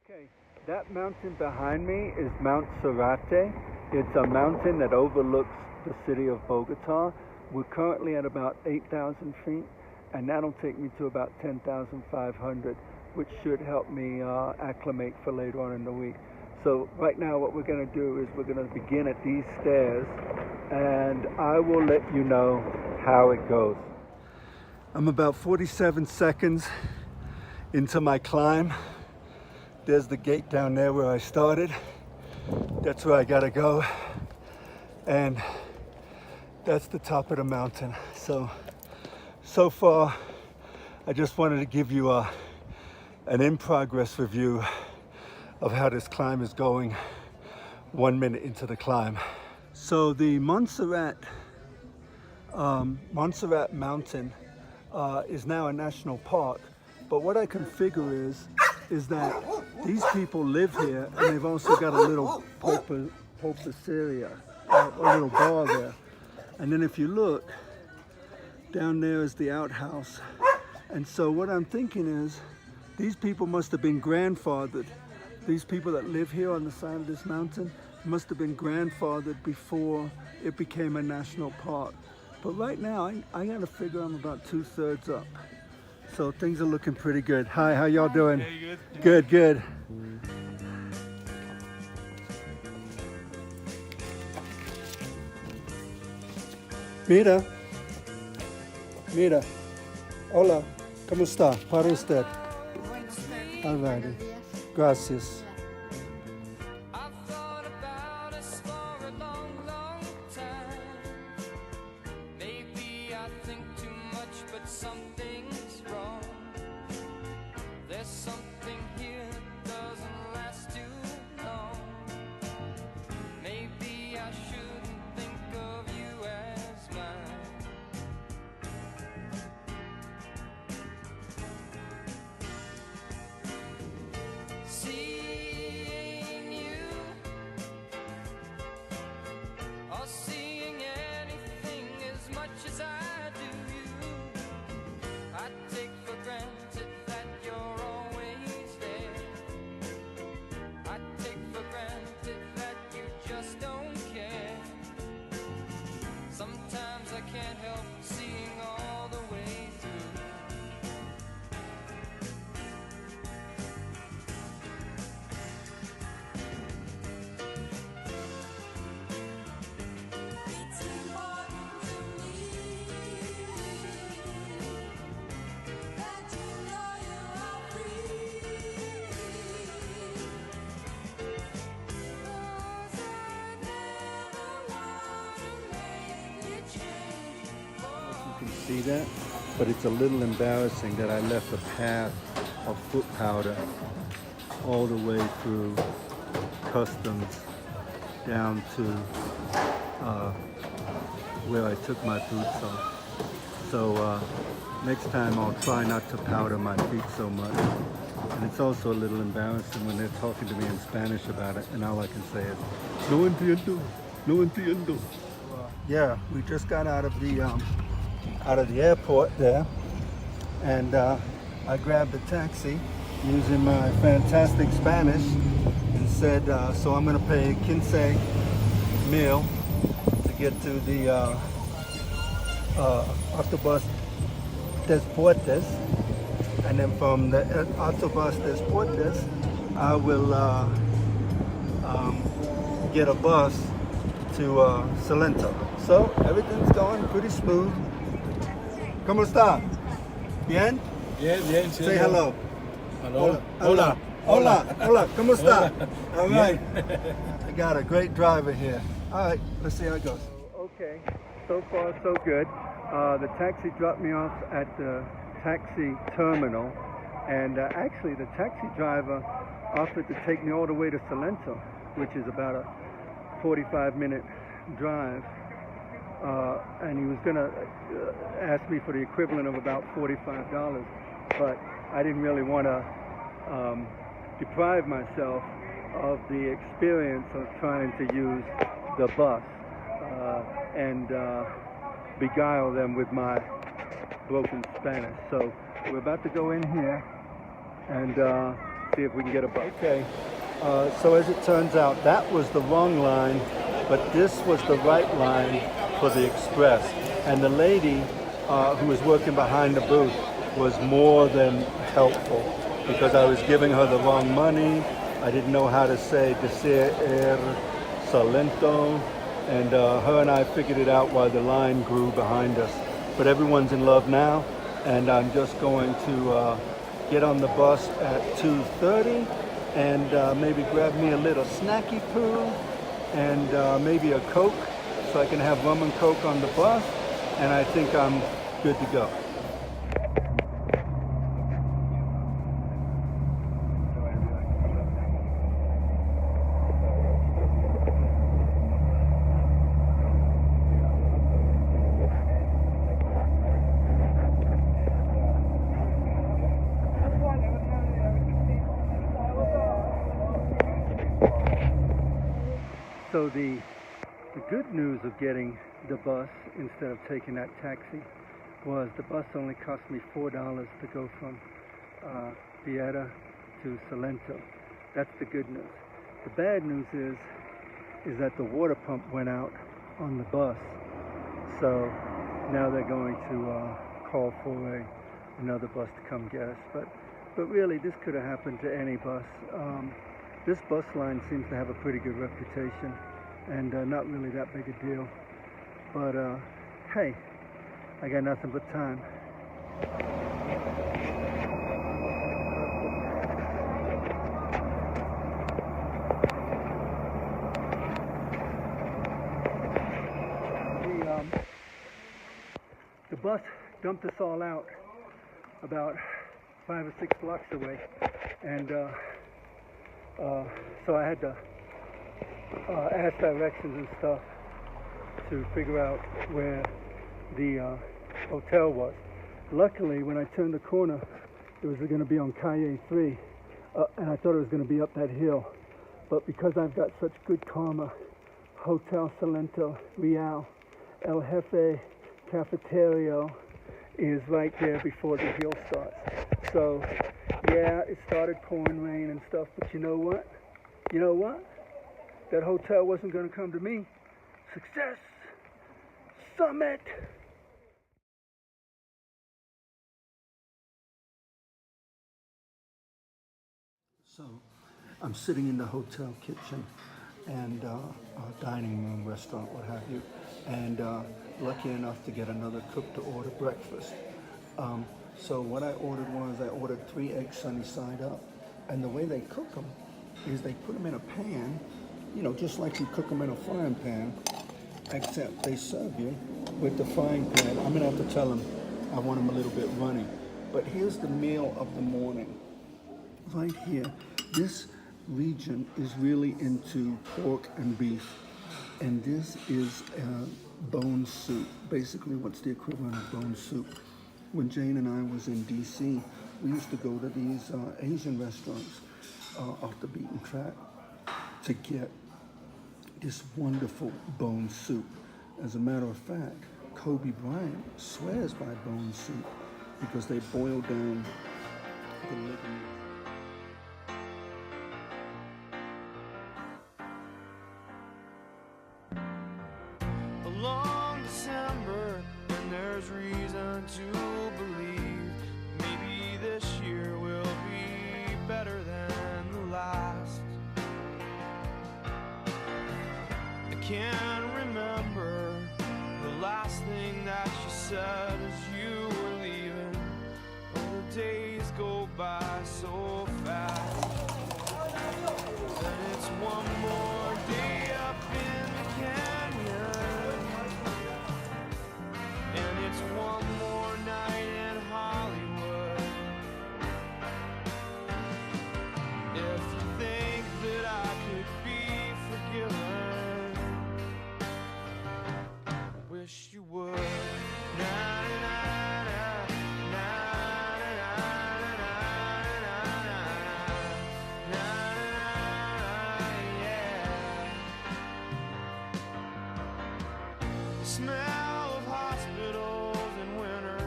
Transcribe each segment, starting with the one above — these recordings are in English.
Okay, that mountain behind me is Monserrate. It's a mountain that overlooks the city of Bogota. We're currently at about 8,000 feet, and that'll take me to about 10,500, which should help me acclimate for later on in the week. So right now what we're going to do is we're going to begin at these stairs, and I will let you know how it goes. I'm about 47 seconds into my climb. There's the gate down there where I started. That's where I gotta go. And that's the top of the mountain. So far, I just wanted to give you an in-progress review of how this climb is going 1 minute into the climb. So the Montserrate Mountain is now a national park. But what I can figure is that these people live here, and they've also got a little pulperia, a little bar there. And then if you look, down there is the outhouse. And so what I'm thinking is, these people must have been grandfathered. These people that live here on the side of this mountain must have been grandfathered before it became a national park. But right now, I gotta figure I'm about 2/3 up. So things are looking pretty good. Hi, how y'all doing? Hey, good. Good. Mira. Hola. ¿Cómo está? Para usted. Alrighty. Gracias. Something here doesn't last too long. Maybe I shouldn't think of you as mine. Seeing you, or seeing anything as much as I do you, I take for granted that you're always there. I take for granted that you just don't care. Sometimes I can't help seeing all the way through. It's important to me that you know you are free. 'Cause I never wanna make you change. You can see that, but it's a little embarrassing that I left a path of foot powder all the way through customs down to where I took my boots off. So next time I'll try not to powder my feet so much. And it's also a little embarrassing when they're talking to me in Spanish about it, and all I can say is, no entiendo, no entiendo. Yeah, we just got out of the airport there, and I grabbed a taxi using my fantastic Spanish and said, so I'm gonna pay 15 mil to get to the Autobus Deportes, and then from the Autobus Deportes, I will get a bus to Salento. So everything's going pretty smooth. ¿Cómo está? Bien? Bien, sí. Say hello. Hello. Hola. ¿Cómo está? All right. Bien. I got a great driver here. All right, let's see how it goes. Okay, so far so good. The taxi dropped me off at the taxi terminal, and actually the taxi driver offered to take me all the way to Salento, which is about a 45-minute drive. And he was going to ask me for the equivalent of about $45, but I didn't really want to deprive myself of the experience of trying to use the bus and beguile them with my broken Spanish. So we're about to go in here and see if we can get a bus. Okay, so as it turns out, that was the wrong line, but this was the right line for the express. And the lady who was working behind the booth was more than helpful because I was giving her the wrong money. I didn't know how to say Desir Salento, and her and I figured it out while the line grew behind us. But everyone's in love now, and I'm just going to get on the bus at 2:30 and maybe grab me a little snacky poo and maybe a Coke so I can have rum and Coke on the bus, and I think I'm good to go. So the good news of getting the bus instead of taking that taxi was the bus only cost me $4 to go from Bogota to Salento. That's the good news. The bad news is that the water pump went out on the bus. So now they're going to call for another bus to come get us. But really, this could have happened to any bus. This bus line seems to have a pretty good reputation and not really that big a deal. But hey, I got nothing but time. The bus dumped us all out about 5 or 6 blocks away, and so I had to ask directions and stuff to figure out where the hotel was. Luckily, when I turned the corner, it was going to be on Calle 3, and I thought it was going to be up that hill. But because I've got such good karma, Hotel Salento Real El Jefe Cafeteria is right there before the hill starts. So yeah, it started pouring rain and stuff, but you know what? You know what? That hotel wasn't going to come to me. Success! Summit! So, I'm sitting in the hotel kitchen and dining room, restaurant, what have you, and lucky enough to get another cook to order breakfast. So what I ordered was I ordered 3 eggs sunny side up, and the way they cook them is they put them in a pan, you know, just like you cook them in a frying pan, except they serve you with the frying pan. I'm gonna have to tell them I want them a little bit runny. But here's the meal of the morning. Right here, this region is really into pork and beef, and this is bone soup. Basically, what's the equivalent of bone soup? When Jane and I was in DC, we used to go to these Asian restaurants off the beaten track to get this wonderful bone soup. As a matter of fact, Kobe Bryant swears by bone soup because they boil down the living. Along December, when there's reason to believe maybe this year will be better than the last. I can't remember the last thing that you said as you were leaving. Oh, the days go by so fast. And it's one more day up in the canyon, and it's one more night in Hollywood. If you think that I could be forgiven, I wish you would. Na, na, na, na, na, na, na, na, na, yeah. The smell of hospitals in winter,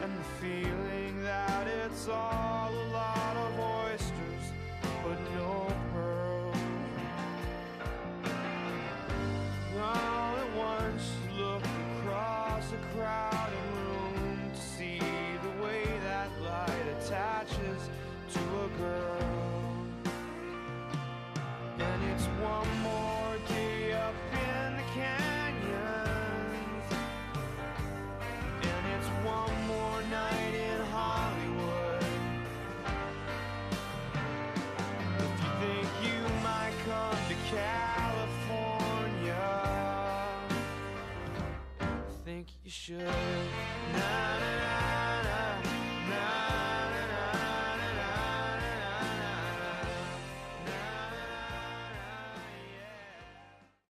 and the feeling that it's all a lot of oysters. should.